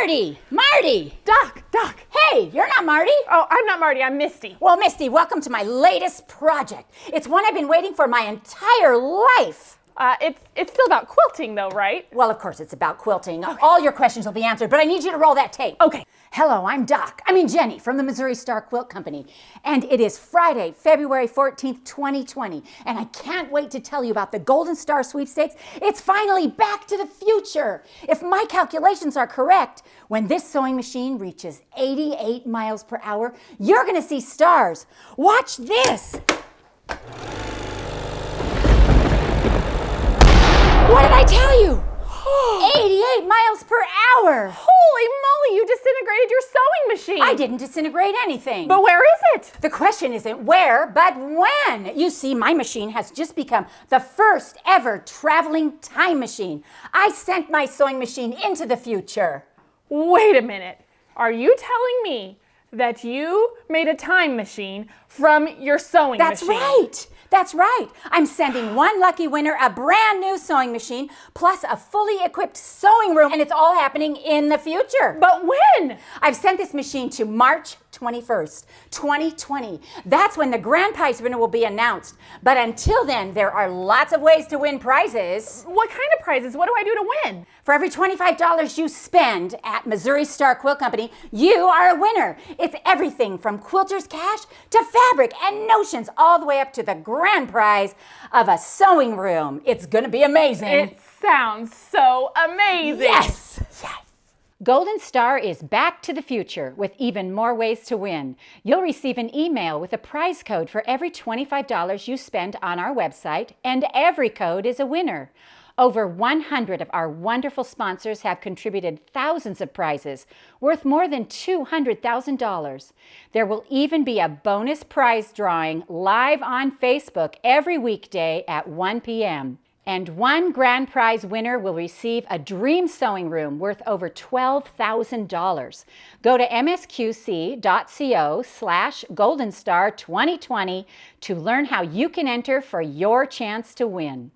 Marty! Marty! Doc! Hey, you're not Marty? Oh, I'm not Marty, I'm Misty. Well, Misty, welcome to my latest project. It's one I've been waiting for my entire life. It's still about quilting though, right? Well, of course it's about quilting. Okay. All your questions will be answered, but I need you to roll that tape. Okay. Hello, I'm Jenny from the Missouri Star Quilt Company. And it is Friday, February 14th, 2020. And I can't wait to tell you about the Golden Star Sweepstakes. It's finally back to the future. If my calculations are correct, when this sewing machine reaches 88 miles per hour, you're gonna see stars. Watch this. What did I tell you? 88 miles per hour. Holy moly, you disintegrated your sewing machine. I didn't disintegrate anything. But where is it? The question isn't where, but when. You see, my machine has just become the first ever traveling time machine. I sent my sewing machine into the future. Wait a minute. Are you telling me that you made a time machine from your sewing machine? That's right. That's right. I'm sending one lucky winner a brand new sewing machine plus a fully equipped sewing room, and it's all happening in the future. But when? I've sent this machine to March 21st, 2020. That's when the grand prize winner will be announced. But until then, there are lots of ways to win prizes. What kind of prizes? What do I do to win? For every $25 you spend at Missouri Star Quilt Company, you are a winner. It's everything from quilter's cash to fabric and notions, all the way up to the grand prize of a sewing room. It's going to be amazing. It sounds so amazing. Yes. Golden Star is back to the future with even more ways to win. You'll receive an email with a prize code for every $25 you spend on our website, and every code is a winner. Over 100 of our wonderful sponsors have contributed thousands of prizes worth more than $200,000. There will even be a bonus prize drawing live on Facebook every weekday at 1 p.m. And one grand prize winner will receive a dream sewing room worth over $12,000. Go to msqc.co/goldenstar2020 to learn how you can enter for your chance to win.